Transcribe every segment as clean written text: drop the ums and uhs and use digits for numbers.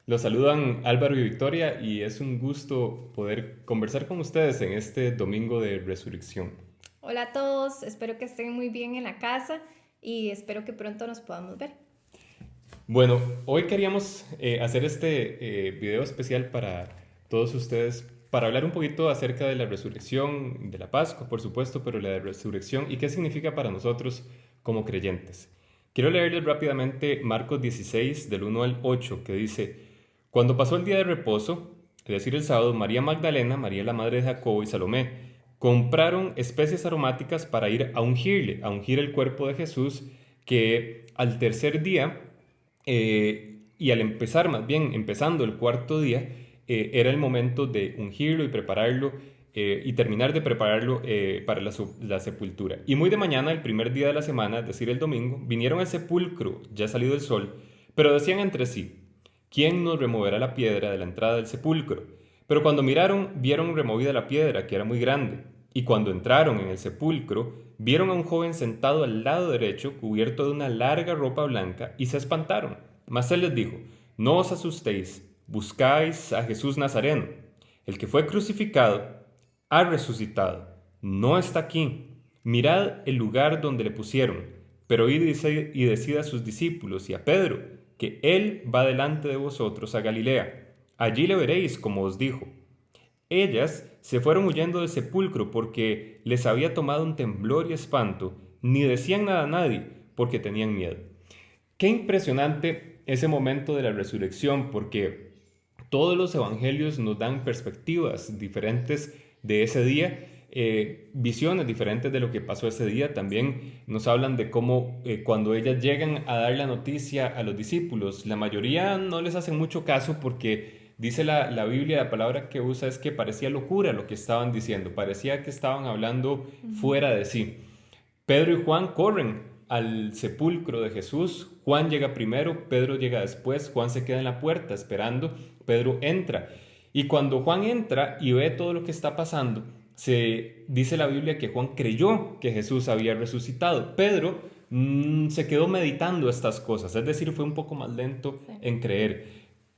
Los saludan Álvaro y Victoria y es un gusto poder conversar con ustedes en este domingo de resurrección. Hola a todos, espero que estén muy bien en la casa y espero que pronto nos podamos ver. Bueno, hoy queríamos hacer este video especial para todos ustedes para hablar un poquito acerca de la resurrección, de la Pascua, por supuesto, pero la resurrección y qué significa para nosotros como creyentes. Quiero leerles rápidamente Marcos 16 del 1 al 8 que dice, cuando pasó el día de reposo, es decir, el sábado, María Magdalena, María la madre de Jacobo y Salomé compraron especies aromáticas para ir a ungir el cuerpo de Jesús que al tercer día y al empezar, más bien empezando el cuarto día, era el momento de ungirlo y prepararlo y terminar de prepararlo para la sepultura. Y muy de mañana, el primer día de la semana, es decir, el domingo, vinieron al sepulcro, ya salido el sol, pero decían entre sí, ¿quién nos removerá la piedra de la entrada del sepulcro? Pero cuando miraron, vieron removida la piedra, que era muy grande. Y cuando entraron en el sepulcro, vieron a un joven sentado al lado derecho, cubierto de una larga ropa blanca, y se espantaron. Mas él les dijo, no os asustéis, buscáis a Jesús Nazareno, el que fue crucificado, ha resucitado, no está aquí. Mirad el lugar donde le pusieron, pero id y decid a sus discípulos y a Pedro, que él va delante de vosotros a Galilea. Allí le veréis como os dijo. Ellas se fueron huyendo del sepulcro porque les había tomado un temblor y espanto, ni decían nada a nadie porque tenían miedo. Qué impresionante ese momento de la resurrección, porque todos los evangelios nos dan perspectivas diferentes de ese día, visiones diferentes de lo que pasó ese día. También nos hablan de cómo cuando ellas llegan a dar la noticia a los discípulos, la mayoría no les hacen mucho caso porque dice la Biblia, la palabra que usa es que parecía locura lo que estaban diciendo, parecía que estaban hablando fuera de sí. Pedro y Juan corren al sepulcro de Jesús. Juan llega primero, Pedro llega después, Juan se queda en la puerta esperando, Pedro entra. Y cuando Juan entra y ve todo lo que está pasando, se dice la Biblia que Juan creyó que Jesús había resucitado. Pedro se quedó meditando estas cosas, es decir, fue un poco más lento Sí. en creer.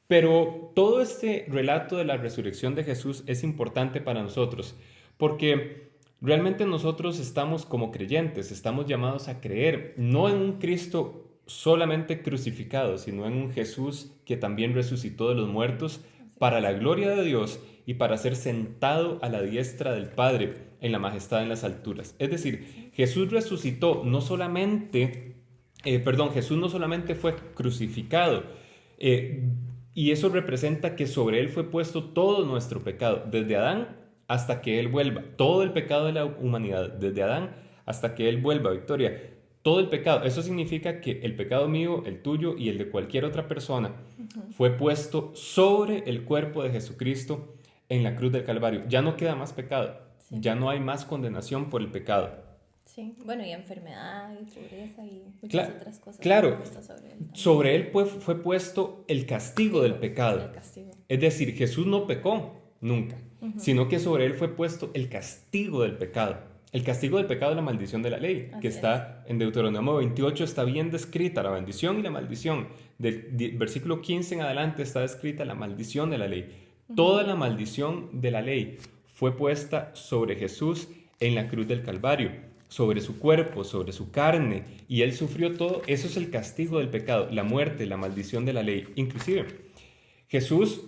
Pero todo este relato de la resurrección de Jesús es importante para nosotros, porque realmente nosotros estamos como creyentes, estamos llamados a creer, no en un Cristo solamente crucificado, sino en un Jesús que también resucitó de los muertos Así para es. la gloria de Dios y para ser sentado a la diestra del Padre en la majestad en las alturas. Es decir, Sí. Jesús resucitó no solamente, Jesús no solamente fue crucificado, eh, y eso representa que sobre él fue puesto todo nuestro pecado, desde Adán hasta que Él vuelva. Todo el pecado de la humanidad, desde Adán hasta que Él vuelva, Victoria. Todo el pecado. Eso significa que el pecado mío, el tuyo y el de cualquier otra persona Ujú. fue puesto sobre el cuerpo de Jesucristo en la cruz del Calvario. Ya no queda más pecado. Sí. Ya no hay más condenación por el pecado. Sí. Bueno, y enfermedad y pobreza y muchas Cla- otras cosas claro, también está sobre él también. sobre él fue puesto el castigo del Castigo, pecado. el castigo. Es decir, Jesús no pecó nunca, Ujú. sino que sobre él fue puesto el castigo del pecado. El castigo del pecado es la maldición de la ley, que Así es. está en Deuteronomio 28, está bien descrita la bendición y la maldición. Del versículo 15 en adelante está descrita la maldición de la ley. Toda Ujú. la maldición de la ley fue puesta sobre Jesús en la cruz del Calvario, sobre su cuerpo, sobre su carne, y él sufrió todo. Eso es el castigo del pecado, la muerte, la maldición de la ley. Inclusive, Jesús,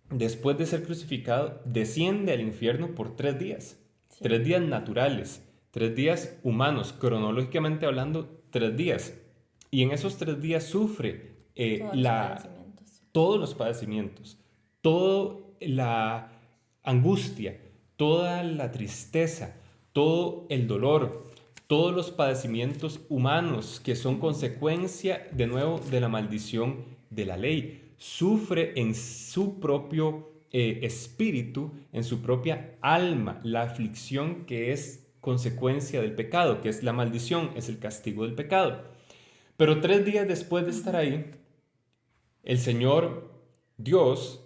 después de ser crucificado, desciende al infierno por 3 días. Sí. 3 días naturales, 3 días humanos, cronológicamente hablando, 3 días. Y en esos 3 días sufre Todos los padecimientos. todos los padecimientos, toda la angustia, toda la tristeza, todo el dolor, todos los padecimientos humanos que son consecuencia, de nuevo, de la maldición de la ley. Sufre en su propio espíritu, en su propia alma, la aflicción que es consecuencia del pecado, que es la maldición, es el castigo del pecado. Pero 3 días después de estar Ujú. ahí, el Señor Dios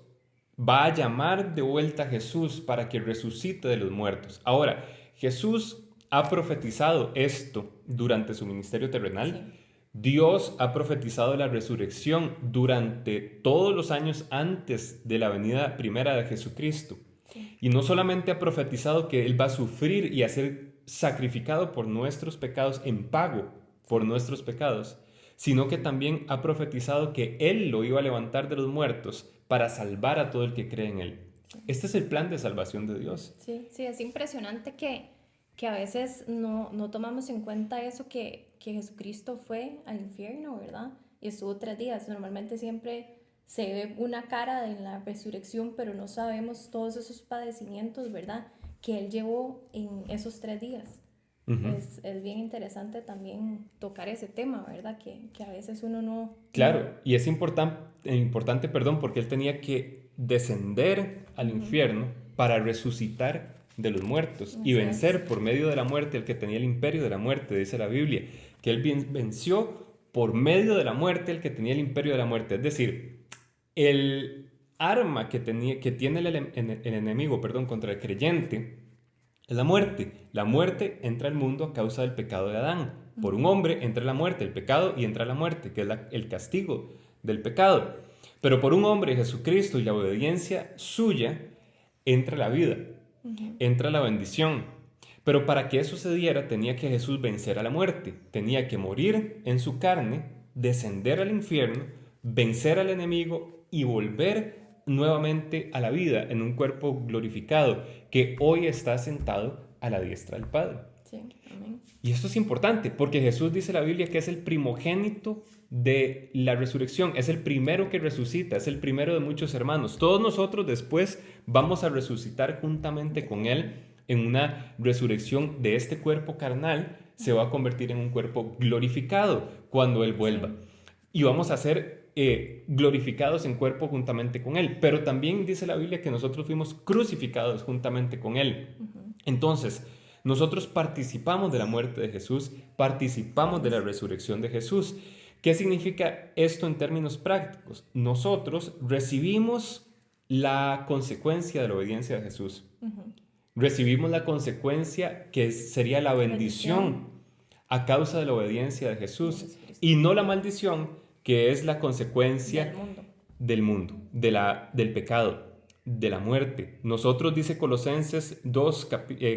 va a llamar de vuelta a Jesús para que resucite de los muertos. Ahora, Jesús ha profetizado esto durante su ministerio Sí. terrenal. Dios ha profetizado la resurrección durante todos los años antes de la venida primera de Jesucristo. Sí. Y no solamente ha profetizado que Él va a sufrir y a ser sacrificado por nuestros pecados en pago por nuestros pecados, sino que también ha profetizado que Él lo iba a levantar de los muertos para salvar a todo el que cree en Él. Este es el plan de salvación de Dios. Sí, sí, es impresionante que a veces no tomamos en cuenta eso, que Jesucristo fue al infierno, ¿verdad? Y estuvo 3 días. Normalmente siempre se ve una cara en la resurrección, pero no sabemos todos esos padecimientos, ¿verdad? Que Él llevó en esos 3 días. Ujú. Es bien interesante también tocar ese tema, ¿verdad? Que a veces uno no... Claro, y es importante, perdón, porque Él tenía que descender al infierno para resucitar de los muertos y Así vencer es. por medio de la muerte el que tenía el imperio de la muerte, dice la Biblia, que Él venció por medio de la muerte el que tenía el imperio de la muerte. Es decir, el arma que tiene el enemigo, perdón, contra el creyente es la muerte. La muerte entra al mundo a causa del pecado de Adán. Por un hombre entra la muerte, el pecado, y entra la muerte, que es el castigo del pecado. Pero por un hombre, Jesucristo, y la obediencia suya, entra la vida, entra la bendición. Pero para que eso sucediera, tenía que Jesús vencer a la muerte. Tenía que morir en su carne, descender al infierno, vencer al enemigo y volver nuevamente a la vida en un cuerpo glorificado que hoy está sentado a la diestra del Padre. Sí, amén. Y esto es importante porque Jesús dice en la Biblia que es el primogénito de la resurrección, es el primero que resucita, es el primero de muchos hermanos. Todos nosotros después vamos a resucitar juntamente con Él en una resurrección de este cuerpo carnal, se va a convertir en un cuerpo glorificado cuando Él vuelva. Y vamos a ser glorificados en cuerpo juntamente con Él. Pero también dice la Biblia que nosotros fuimos crucificados juntamente con Él. Entonces, nosotros participamos de la muerte de Jesús, participamos de la resurrección de Jesús. ¿Qué significa esto en términos prácticos? Nosotros recibimos la consecuencia de la obediencia de Jesús. Recibimos la consecuencia que sería la bendición a causa de la obediencia de Jesús y no la maldición que es la consecuencia del mundo, del pecado, de la muerte. Nosotros, dice Colosenses 2,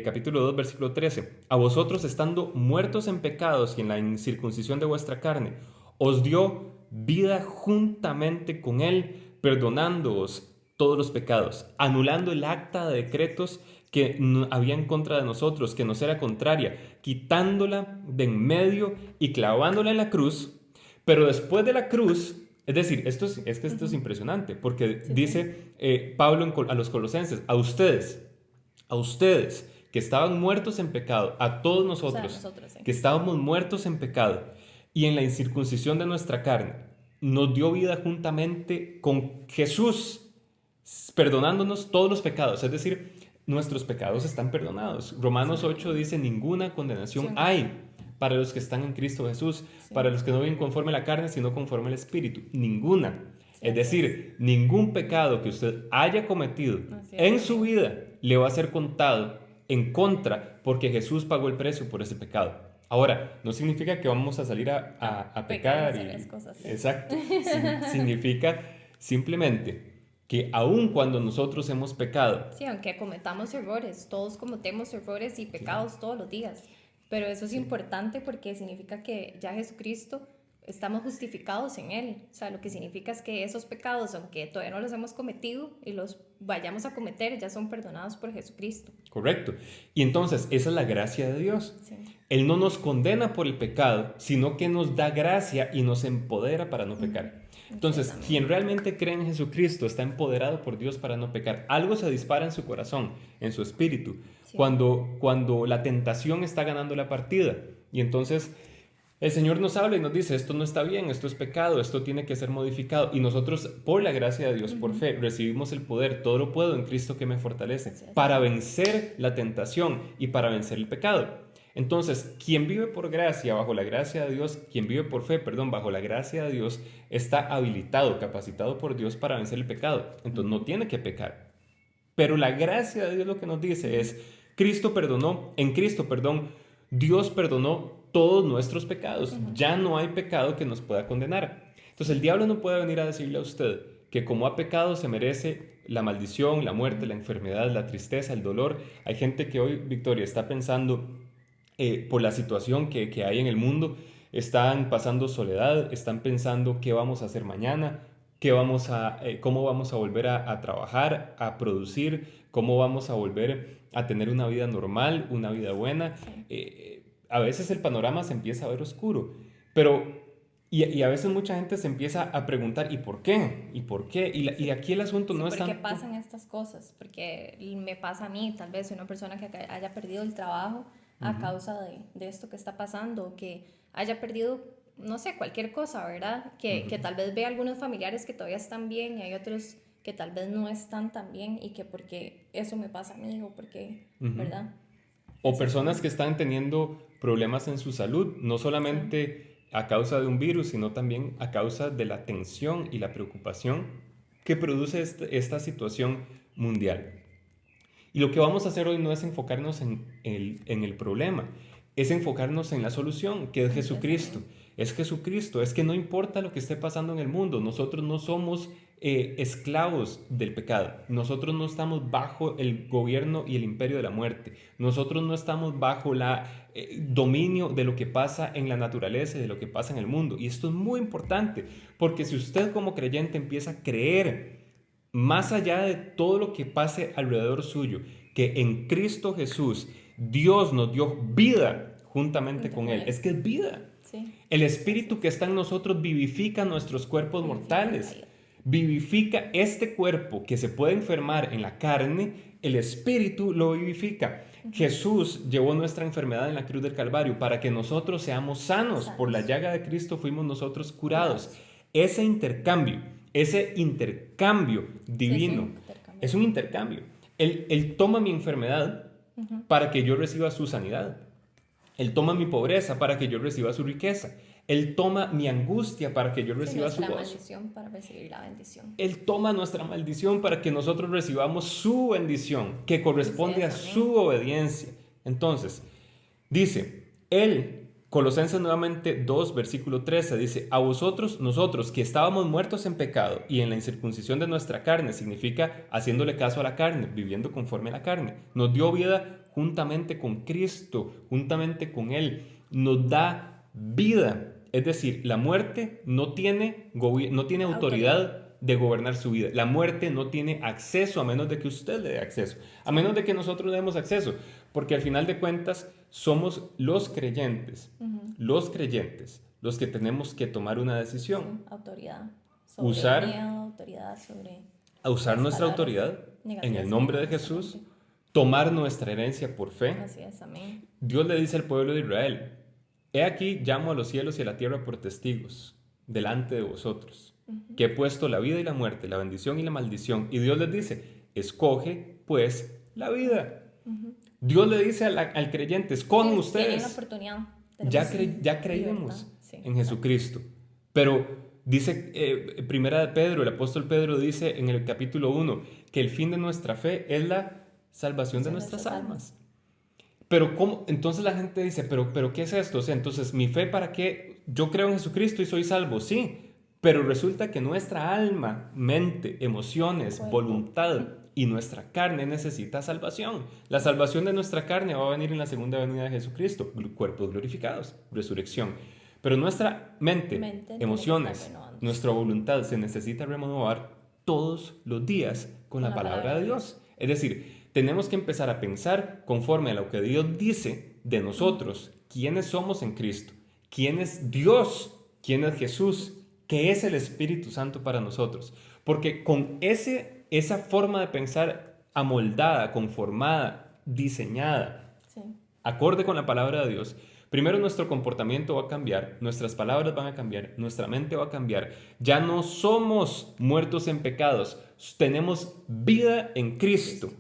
capítulo 2, versículo 13, a vosotros estando muertos en pecados y en la incircuncisión de vuestra carne, os dio vida juntamente con Él, perdonándoos todos los pecados, anulando el acta de decretos que había en contra de nosotros, que nos era contraria, quitándola de en medio y clavándola en la cruz. Pero después de la cruz, es decir, esto es impresionante, porque dice Pablo a los colosenses, a ustedes que estaban muertos en pecado, a todos nosotros, que estábamos muertos en pecado y en la incircuncisión de nuestra carne, nos dio vida juntamente con Jesús, perdonándonos todos los pecados, es decir, nuestros pecados están perdonados. Romanos 8 dice, ninguna condenación hay para los que están en Cristo Jesús, para los que no viven conforme a la carne, sino conforme al Espíritu. Ninguna. Es decir, ningún pecado que usted haya cometido en su vida le va a ser contado en contra porque Jesús pagó el precio por ese pecado. Ahora, no significa que vamos a salir a pecar. Exacto. Significa simplemente que aun cuando nosotros hemos pecado... Sí, aunque cometamos errores, todos cometemos errores y pecados todos los días. Pero eso es importante porque significa que ya Jesucristo estamos justificados en Él. O sea, lo que significa es que esos pecados, aunque todavía no los hemos cometido y los vayamos a cometer, ya son perdonados por Jesucristo. Correcto. Y entonces, esa es la gracia de Dios. Sí. Él no nos condena por el pecado, sino que nos da gracia y nos empodera para no pecar. Entonces, quien realmente cree en Jesucristo está empoderado por Dios para no pecar. Algo se dispara en su corazón, en su espíritu, cuando la tentación está ganando la partida. Y entonces el Señor nos habla y nos dice, esto no está bien, esto es pecado, esto tiene que ser modificado. Y nosotros, por la gracia de Dios, por fe, recibimos el poder, todo lo puedo en Cristo que me fortalece, para vencer la tentación y para vencer el pecado. Entonces, quien vive por gracia, bajo la gracia de Dios, quien vive por fe, perdón, bajo la gracia de Dios, está habilitado, capacitado por Dios para vencer el pecado. Entonces, no tiene que pecar. Pero la gracia de Dios lo que nos dice es, en Cristo, perdón, Dios perdonó todos nuestros pecados. Ya no hay pecado que nos pueda condenar. Entonces el diablo no puede venir a decirle a usted que como ha pecado se merece la maldición, la muerte, la enfermedad, la tristeza, el dolor. Hay gente que hoy, Victoria, está pensando por la situación que hay en el mundo, están pasando soledad, están pensando qué vamos a hacer mañana, cómo vamos a volver a trabajar, a producir, cómo vamos a volver a tener una vida normal, una vida buena. A veces el panorama se empieza a ver oscuro, pero y a veces mucha gente se empieza a preguntar ¿y por qué? ¿Y por qué? Y aquí el asunto Sí, no es ¿por qué tanto... pasan estas cosas? Porque me pasa a mí, tal vez una persona que haya perdido el trabajo a causa de esto que está pasando, que haya perdido, no sé, cualquier cosa, ¿verdad? Que tal vez ve algunos familiares que todavía están bien y hay otros que tal vez no están tan bien y que porque eso me pasa a mí o porque, ¿verdad? O Eso personas sí. que están teniendo problemas en su salud, no Sí. solamente a causa de un virus, sino también a causa de la tensión y la preocupación que produce esta situación mundial. Y lo que vamos a hacer hoy no es enfocarnos en el problema, es enfocarnos en la solución, que es Así es, Jesucristo. amén. Es Jesucristo, es que no importa lo que esté pasando en el mundo, nosotros no somos esclavos del pecado, nosotros no estamos bajo el gobierno y el imperio de la muerte, nosotros no estamos bajo el dominio de lo que pasa en la naturaleza y de lo que pasa en el mundo. Y esto es muy importante, porque si usted como creyente empieza a creer más allá de todo lo que pase alrededor suyo, que en Cristo Jesús Dios nos dio vida juntamente Junto con con Él. él. Es que es vida. Sí. El Así Espíritu que es. está en nosotros vivifica nuestros cuerpos Vivifica la mortales. caída. Vivifica este cuerpo que se puede enfermar en la carne, el Espíritu lo vivifica. Jesús llevó nuestra enfermedad en la cruz del Calvario para que nosotros seamos sanos. Por la Sanos. llaga de Cristo fuimos nosotros curados. Curados. Ese intercambio, ese intercambio Sí, sí, divino, intercambio. es un intercambio. Él toma mi enfermedad para que yo reciba su sanidad. Él toma mi pobreza para que yo reciba su riqueza. Él toma mi angustia para que yo Sí, reciba su nuestra gozo. maldición para recibir la bendición. Él toma nuestra maldición para que nosotros recibamos su bendición, que Así corresponde a es, su amén. obediencia. Entonces, dice, Él, Colosenses nuevamente 2, versículo 13, dice, a vosotros, nosotros que estábamos muertos en pecado y en la incircuncisión de nuestra carne, significa haciéndole caso a la carne, viviendo conforme a la carne, nos dio vida juntamente con Cristo, juntamente con Él, nos da vida. Es decir, la muerte no tiene Autoridad. autoridad de gobernar su vida. La muerte no tiene acceso a menos de que usted le dé acceso, a Sí. menos de que nosotros le demos acceso, porque al final de cuentas somos los creyentes, los que tenemos que tomar una Sí, decisión, autoridad sobre el usar, miedo, autoridad sobre a usar las nuestra palabras autoridad en el negativas que nombre vienen a de nuestra Jesús, mente. tomar nuestra herencia por fe. Así es, amén. Dios le dice al pueblo de Israel, he aquí llamo a los cielos y a la tierra por testigos delante de vosotros, que he puesto la vida y la muerte, la bendición y la maldición. Y Dios les dice, escoge pues la vida. Dios le dice al creyente, escojan Sí, tienen la ustedes. oportunidad. Ya Libertad. creímos Sí, en exacto. Jesucristo. Pero dice, primera de Pedro, el apóstol Pedro dice en el capítulo 1, que el fin de nuestra fe es la salvación de Son nuestras nuestras almas. almas. Pero ¿cómo? Entonces la gente dice, pero ¿qué es esto? O sea, entonces mi fe para qué? Yo creo en Jesucristo y soy salvo, sí, pero resulta que nuestra alma, mente, emociones, Cuerpo. voluntad y nuestra carne necesita salvación. La salvación de nuestra carne va a venir en la segunda venida de Jesucristo, cuerpos glorificados, resurrección. Pero nuestra mente, Mente tiene que estar emociones, renovándose nuestra voluntad se necesita renovar todos los días con con la la palabra palabra de de Dios. Dios. Es decir, tenemos que empezar a pensar conforme a lo que Dios dice de nosotros, quiénes somos en Cristo, quién es Dios, quién es Jesús, qué es el Espíritu Santo para nosotros. Porque con esa forma de pensar amoldada, conformada, diseñada, Sí. acorde con la palabra de Dios, primero nuestro comportamiento va a cambiar, nuestras palabras van a cambiar, nuestra mente va a cambiar. Ya no somos muertos en pecados, tenemos vida en Cristo,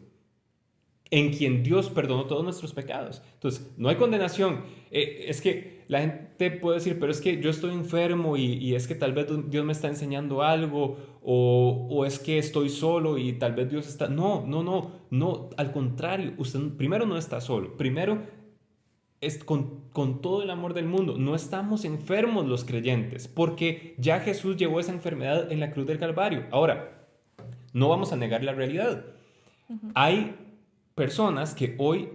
en quien Dios perdonó todos nuestros pecados. Entonces, no hay condenación. Es que la gente puede decir, pero es que yo estoy enfermo y es que tal vez Dios me está enseñando algo o es que estoy solo y tal vez Dios está... No, al contrario, usted primero no está solo. Primero es con todo el amor del mundo. No estamos enfermos los creyentes, porque ya Jesús llevó esa enfermedad en la cruz del Calvario. Ahora, no vamos a negar la realidad. Hay personas que hoy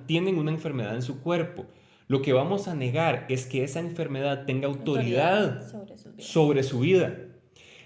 tienen una enfermedad en su cuerpo. Lo que vamos a negar es que esa enfermedad tenga autoridad sobre sus vidas. sobre su vida.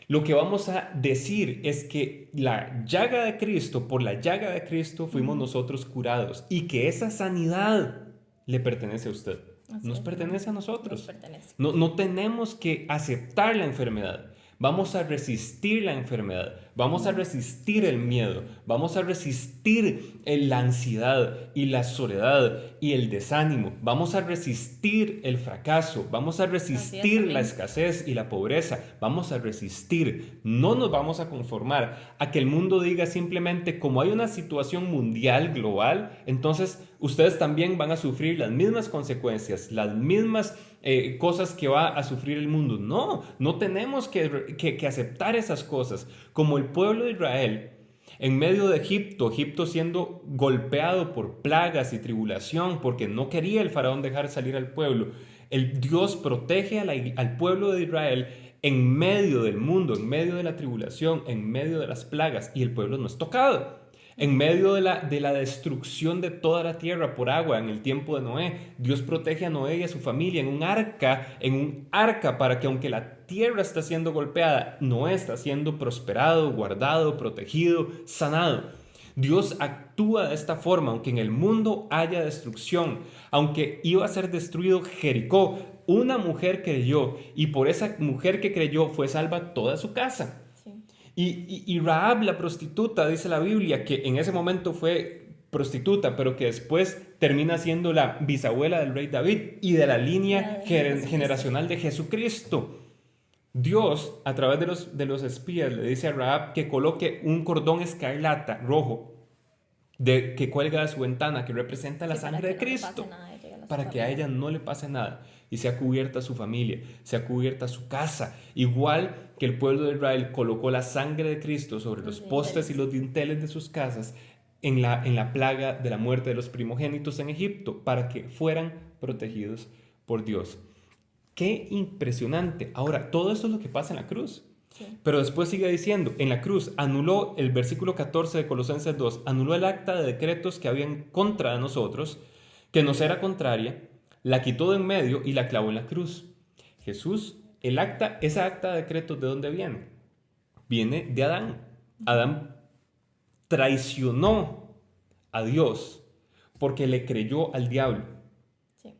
Lo que vamos a decir es que la llaga de Cristo, por la llaga de Cristo fuimos nosotros curados, y que esa sanidad le pertenece a usted. Así Nos es, pertenece a nos nosotros. pertenece. No tenemos que aceptar la enfermedad. Vamos a resistir la enfermedad, vamos a resistir el miedo, vamos a resistir la ansiedad y la soledad y el desánimo, vamos a resistir el fracaso, vamos a resistir la escasez y la pobreza, vamos a resistir. No nos vamos a conformar a que el mundo diga simplemente, como hay una situación mundial, global, entonces ustedes también van a sufrir las mismas consecuencias, las mismas cosas que va a sufrir el mundo. No tenemos que aceptar esas cosas. Como el pueblo de Israel, en medio de Egipto siendo golpeado por plagas y tribulación, porque no quería el faraón dejar salir al pueblo, el Dios protege al pueblo de Israel en medio del mundo, en medio de la tribulación, en medio de las plagas, y el pueblo no es tocado. En medio de la destrucción de toda la tierra por agua en el tiempo de Noé, Dios protege a Noé y a su familia en un arca para que, aunque la tierra está siendo golpeada, Noé está siendo prosperado, guardado, protegido, sanado. Dios actúa de esta forma, aunque en el mundo haya destrucción, aunque iba a ser destruido Jericó, una mujer creyó, y por esa mujer que creyó fue salva toda su casa. Y Rahab, la prostituta, dice la Biblia, que en ese momento fue prostituta, pero que después termina siendo la bisabuela del rey David y de la línea generacional de Jesucristo. Dios, a través de los espías, le dice a Rahab que coloque un cordón escarlata rojo que cuelga de su ventana, que representa la sangre de Cristo, para que a ella no le pase nada, y sea cubierta su familia, sea cubierta su casa. Igual que el pueblo de Israel colocó la sangre de Cristo sobre los postes y los dinteles de sus casas en la plaga de la muerte de los primogénitos en Egipto, para que fueran protegidos por Dios. ¡Qué impresionante! Ahora, todo esto es lo que pasa en la cruz. Sí. Pero después sigue diciendo, en la cruz anuló, el versículo 14 de Colosenses 2, anuló el acta de decretos que había en contra de nosotros, que nos era contraria, la quitó de en medio y la clavó en la cruz. Jesús, esa acta de decretos, ¿de dónde viene? Viene de Adán. Adán traicionó a Dios porque le creyó al diablo. Sí.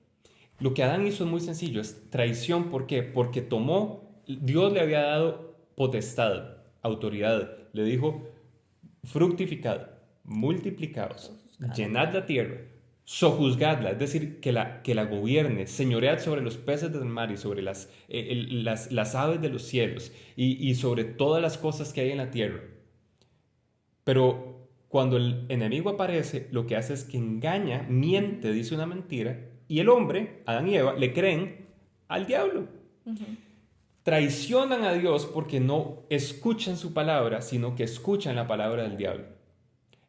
Lo que Adán hizo es muy sencillo, es traición. ¿Por qué? Porque Dios le había dado potestad, autoridad. Le dijo, fructificad, multiplicaos, llenad la tierra, sojuzgadla, es decir, que la gobierne, señoread sobre los peces del mar y sobre las aves de los cielos y sobre todas las cosas que hay en la tierra. Pero cuando el enemigo aparece, lo que hace es que engaña, miente, dice una mentira, y el hombre, Adán y Eva, le creen al diablo. Traicionan a Dios porque no escuchan su palabra, sino que escuchan la palabra del diablo.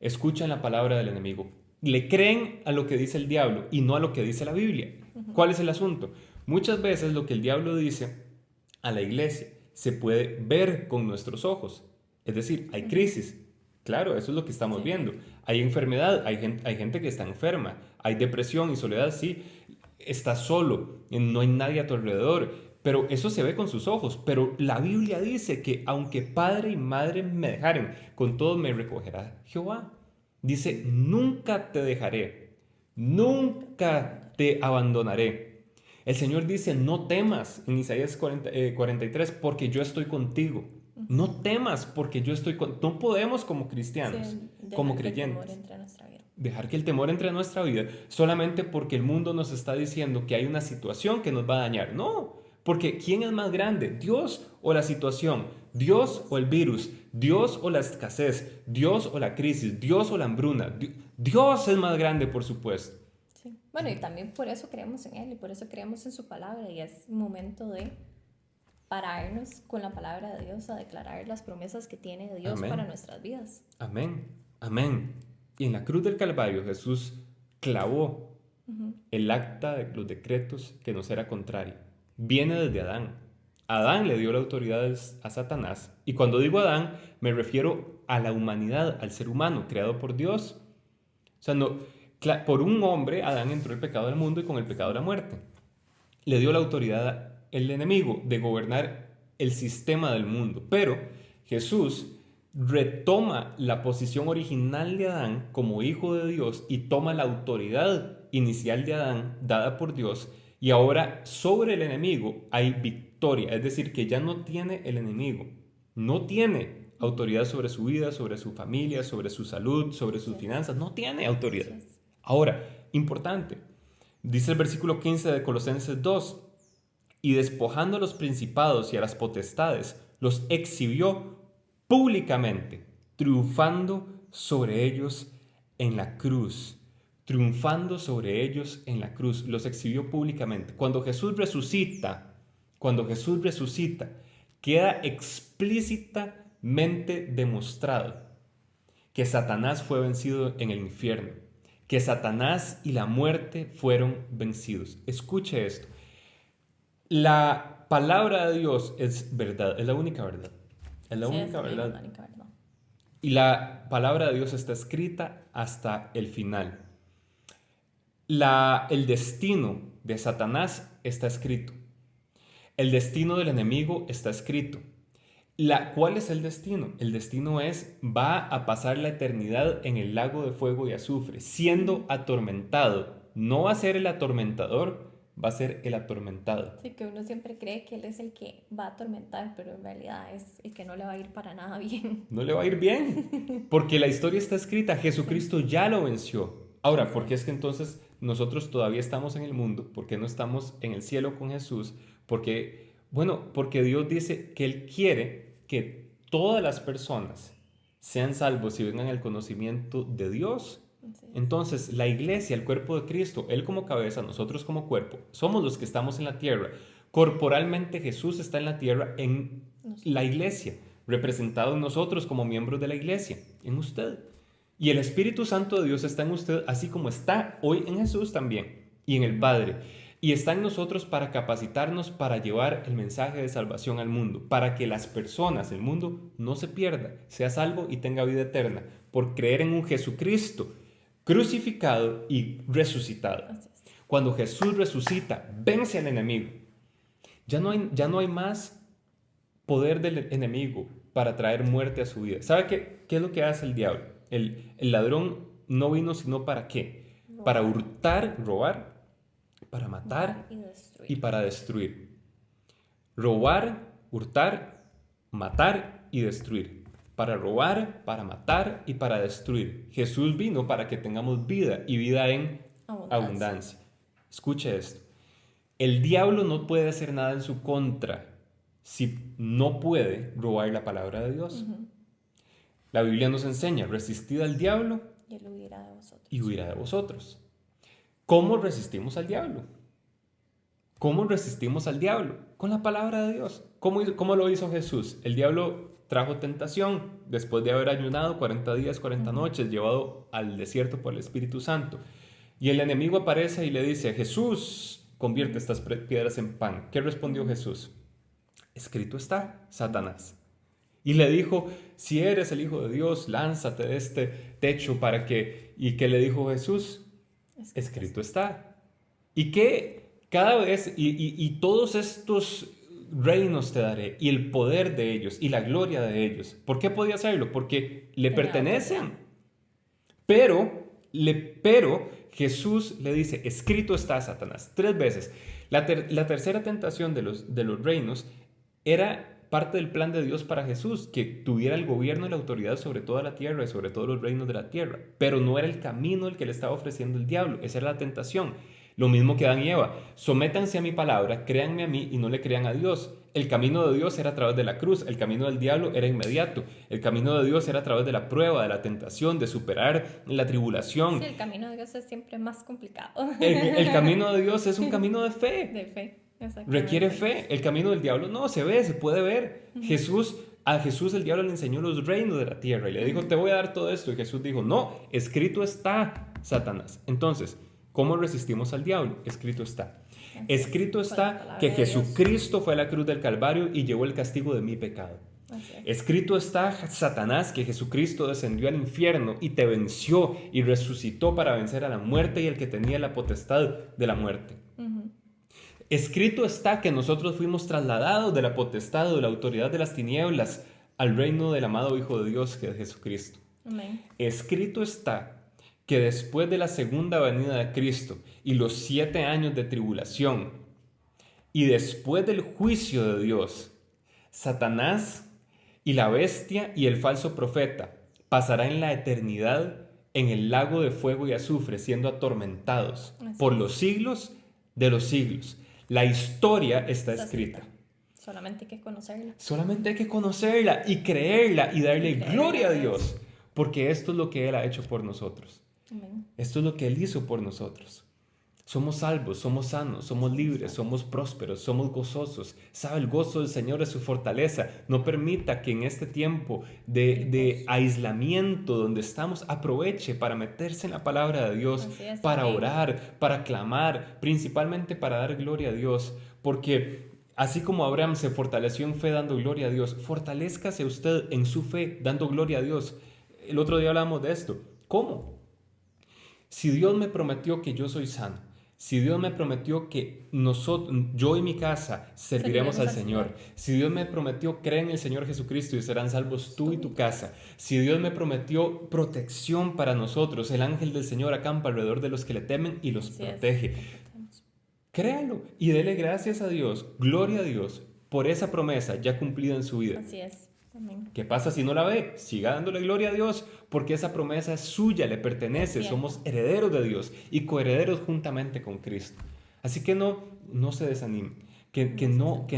Escuchan la palabra del enemigo. Le creen a lo que dice el diablo y no a lo que dice la Biblia. ¿Cuál es el asunto? Muchas veces lo que el diablo dice a la iglesia se puede ver con nuestros ojos. Es decir, hay crisis. Claro, eso es lo que estamos viendo. Hay enfermedad, hay gente que está enferma, hay depresión y soledad, sí. Estás solo, no hay nadie a tu alrededor. Pero eso se ve con sus ojos. Pero la Biblia dice que aunque padre y madre me dejaren, con todos me recogerá Jehová. Dice, nunca te dejaré, nunca te abandonaré. El Señor dice, no temas, en Isaías 43, porque yo estoy contigo. No temas, porque yo estoy contigo. No podemos como cristianos, como creyentes, dejar que el temor entre en nuestra vida solamente porque el mundo nos está diciendo que hay una situación que nos va a dañar. No, porque ¿quién es más grande? ¿Dios o la situación? ¿Dios o el virus? ¿Dios o la escasez? ¿Dios o la crisis? ¿Dios o la hambruna? Dios es más grande, por supuesto. Sí. Bueno, y también por eso creemos en Él y por eso creemos en su palabra, y es momento de pararnos con la palabra de Dios a declarar las promesas que tiene Dios para nuestras vidas. Amén, amén. Y en la cruz del Calvario Jesús clavó el acta de los decretos que nos era contrario. Viene desde Adán. Adán le dio la autoridad a Satanás. Y cuando digo Adán, me refiero a la humanidad, al ser humano, creado por Dios. O sea, no, por un hombre, Adán entró el pecado al mundo y con el pecado la muerte. Le dio la autoridad al enemigo de gobernar el sistema del mundo. Pero Jesús retoma la posición original de Adán como hijo de Dios y toma la autoridad inicial de Adán dada por Dios, y ahora sobre el enemigo hay victoria, es decir, que ya no tiene el enemigo, no tiene autoridad sobre su vida, sobre su familia, sobre su salud, sobre sus finanzas, no tiene autoridad. Ahora, importante, dice el versículo 15 de Colosenses 2, y despojando a los principados y a las potestades, los exhibió públicamente, triunfando sobre ellos en la cruz. Triunfando sobre ellos en la cruz. Los exhibió públicamente. Cuando Jesús resucita, queda explícitamente demostrado que Satanás fue vencido en el infierno, que Satanás y la muerte fueron vencidos. Escuche esto. La palabra de Dios es verdad, es la única verdad. Es la única verdad. Y la palabra de Dios está escrita hasta el final. El destino de Satanás está escrito. El destino del enemigo está escrito. ¿Cuál es el destino? El destino va a pasar la eternidad en el lago de fuego y azufre, siendo atormentado. No va a ser el atormentador, va a ser el atormentado. Sí, que uno siempre cree que él es el que va a atormentar, pero en realidad es el que no le va a ir para nada bien. No le va a ir bien, porque la historia está escrita, Jesucristo ya lo venció. Ahora, ¿por qué es que entonces nosotros todavía estamos en el mundo? ¿Por qué no estamos en el cielo con Jesús? Porque Dios dice que Él quiere que todas las personas sean salvos y vengan al conocimiento de Dios. Sí. Entonces, la iglesia, el cuerpo de Cristo, Él como cabeza, nosotros como cuerpo, somos los que estamos en la tierra. Corporalmente Jesús está en la tierra, en la iglesia, representado en nosotros como miembros de la iglesia, en usted. Y el Espíritu Santo de Dios está en usted, así como está hoy en Jesús también, y en el Padre. Y está en nosotros para capacitarnos para llevar el mensaje de salvación al mundo, para que las personas, el mundo, no se pierda, sea salvo y tenga vida eterna, por creer en un Jesucristo crucificado y resucitado. Cuando Jesús resucita, vence al enemigo. Ya no hay más poder del enemigo para traer muerte a su vida. ¿Sabe qué es lo que hace el diablo? El ladrón no vino sino ¿para qué? Para hurtar, robar, para matar y para destruir. Robar, hurtar, matar y destruir. Para robar, para matar y para destruir. Jesús vino para que tengamos vida y vida en abundancia. Escuche esto. El diablo no puede hacer nada en su contra si no puede robar la palabra de Dios. La Biblia nos enseña, resistid al diablo y él huirá de vosotros. Y huirá de vosotros. ¿Cómo resistimos al diablo? ¿Cómo resistimos al diablo? Con la palabra de Dios. ¿Cómo lo hizo Jesús? El diablo trajo tentación después de haber ayunado 40 días, 40 noches, llevado al desierto por el Espíritu Santo. Y el enemigo aparece y le dice, Jesús, convierte estas piedras en pan. ¿Qué respondió Jesús? Escrito está, Satanás. Y le dijo, si eres el Hijo de Dios, lánzate de este techo para que... ¿Y qué le dijo Jesús? Escrito está. Y que cada vez, y todos estos reinos te daré, y el poder de ellos, y la gloria de ellos. ¿Por qué podía hacerlo? Porque le pertenecen. Pero Jesús le dice, escrito está, Satanás, 3 veces. La tercera tentación de los reinos era parte del plan de Dios para Jesús, que tuviera el gobierno y la autoridad sobre toda la tierra y sobre todos los reinos de la tierra. Pero no era el camino el que le estaba ofreciendo el diablo, esa era la tentación. Lo mismo que Adán y Eva, sométanse a mi palabra, créanme a mí y no le crean a Dios. El camino de Dios era a través de la cruz, el camino del diablo era inmediato. El camino de Dios era a través de la prueba, de la tentación, de superar la tribulación. Sí, el camino de Dios es siempre más complicado. El camino de Dios es un camino de fe. De fe. Requiere fe. El camino del diablo no se ve, se puede ver. A Jesús el diablo le enseñó los reinos de la tierra y le dijo, te voy a dar todo esto. Y Jesús dijo, no, escrito está, Satanás. Entonces, ¿Cómo resistimos al diablo? Escrito está. Así Escrito es, con la está palabra que de Dios. Jesucristo fue a la cruz del Calvario y llevó el castigo de mi pecado. Así es. Escrito está, Satanás, que Jesucristo descendió al infierno y te venció y resucitó para vencer a la muerte y el que tenía la potestad de la muerte. Ujú. Escrito está que nosotros fuimos trasladados de la potestad o de la autoridad de las tinieblas al reino del amado Hijo de Dios, que es Jesucristo. Amén. Escrito está que después de la segunda venida de Cristo y los 7 años de tribulación y después del juicio de Dios, Satanás y la bestia y el falso profeta pasarán en la eternidad en el lago de fuego y azufre, siendo atormentados Así por es. los siglos de los siglos. La historia está escrita. Solamente hay que conocerla. Solamente hay que conocerla y creerla y darle Y creerla gloria a a Dios. Dios, porque esto es lo que Él ha hecho por nosotros. Amén. Esto es lo que Él hizo por nosotros. Somos salvos, somos sanos, somos libres, somos prósperos, somos gozosos. Sabe, el gozo del Señor es su fortaleza. No permita que en este tiempo de aislamiento donde estamos aproveche para meterse en la palabra de Dios, Así es, para amén. orar, para clamar, principalmente para dar gloria a Dios. Porque así como Abraham se fortaleció en fe dando gloria a Dios, fortalezcase usted en su fe dando gloria a Dios. El otro día hablamos de esto. ¿Cómo? Si Dios me prometió que yo soy sano, si Dios me prometió que yo y mi casa serviremos al Señor, si Dios me prometió creer en el Señor Jesucristo y serán salvos tú y tu casa, si Dios me prometió protección para nosotros, el ángel del Señor acampa alrededor de los que le temen y los Así es. protege. Créalo y dele gracias a Dios, gloria a Dios por esa promesa ya cumplida en su vida. Así es. Amén. ¿Qué pasa si no la ve? Siga dándole gloria a Dios, porque esa promesa es suya, le pertenece, Es cierto. somos herederos de Dios y coherederos juntamente con Cristo. Así que no se desanimen, que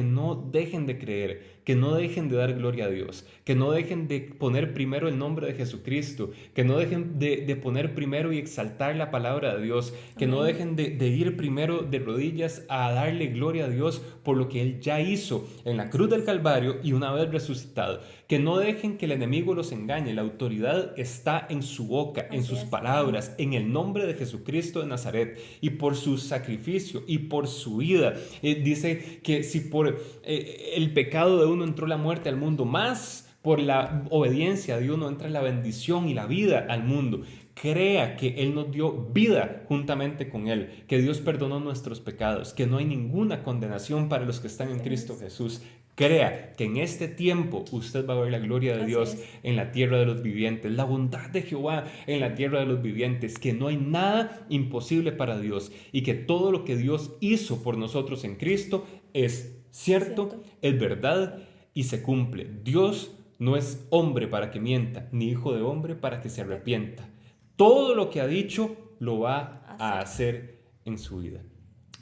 no dejen de creer, que no dejen de dar gloria a Dios, que no dejen de poner primero el nombre de Jesucristo, que no dejen de poner primero y exaltar la palabra de Dios, que no Amén. dejen de ir primero de rodillas a darle gloria a Dios por lo que Él ya hizo en la cruz del Calvario y una vez resucitado. Que no dejen que el enemigo los engañe, la autoridad está en su boca, en Así sus es. palabras, en el nombre de Jesucristo de Nazaret y por su sacrificio y por su vida. Dice que si por el pecado de uno entró la muerte al mundo, más por la obediencia de uno entra la bendición y la vida al mundo. Crea que Él nos dio vida juntamente con Él, que Dios perdonó nuestros pecados, que no hay ninguna condenación para los que están en Cristo Jesús. Crea que en este tiempo usted va a ver la gloria de Así Dios es. en la tierra de los vivientes, la bondad de Jehová en la tierra de los vivientes, que no hay nada imposible para Dios y que todo lo que Dios hizo por nosotros en Cristo es cierto, es verdad y se cumple. Dios no es hombre para que mienta, ni hijo de hombre para que se arrepienta. Todo lo que ha dicho lo va a hacer en su vida.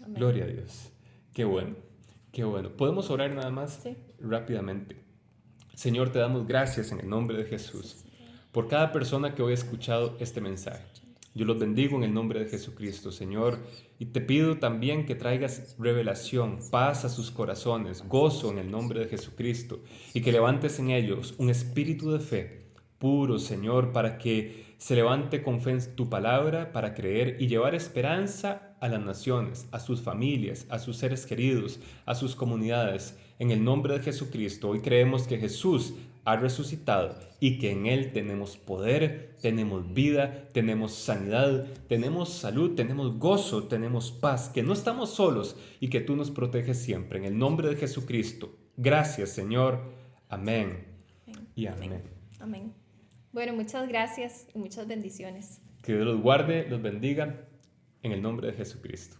Amén. Gloria a Dios. Qué bueno, qué bueno. ¿Podemos orar nada más? Sí. Rápidamente. Señor, te damos gracias en el nombre de Jesús por cada persona que hoy ha escuchado este mensaje. Yo los bendigo en el nombre de Jesucristo, Señor, y te pido también que traigas revelación, paz a sus corazones, gozo en el nombre de Jesucristo, y que levantes en ellos un espíritu de fe puro, Señor, para que se levante con fe en tu palabra, para creer y llevar esperanza a las naciones, a sus familias, a sus seres queridos, a sus comunidades. En el nombre de Jesucristo, hoy creemos que Jesús ha resucitado y que en Él tenemos poder, tenemos vida, tenemos sanidad, tenemos salud, tenemos gozo, tenemos paz, que no estamos solos y que tú nos proteges siempre. En el nombre de Jesucristo. Gracias, Señor. Amén. Y amén. Amén. Bueno, muchas gracias y muchas bendiciones. Que Dios los guarde, los bendiga, en el nombre de Jesucristo.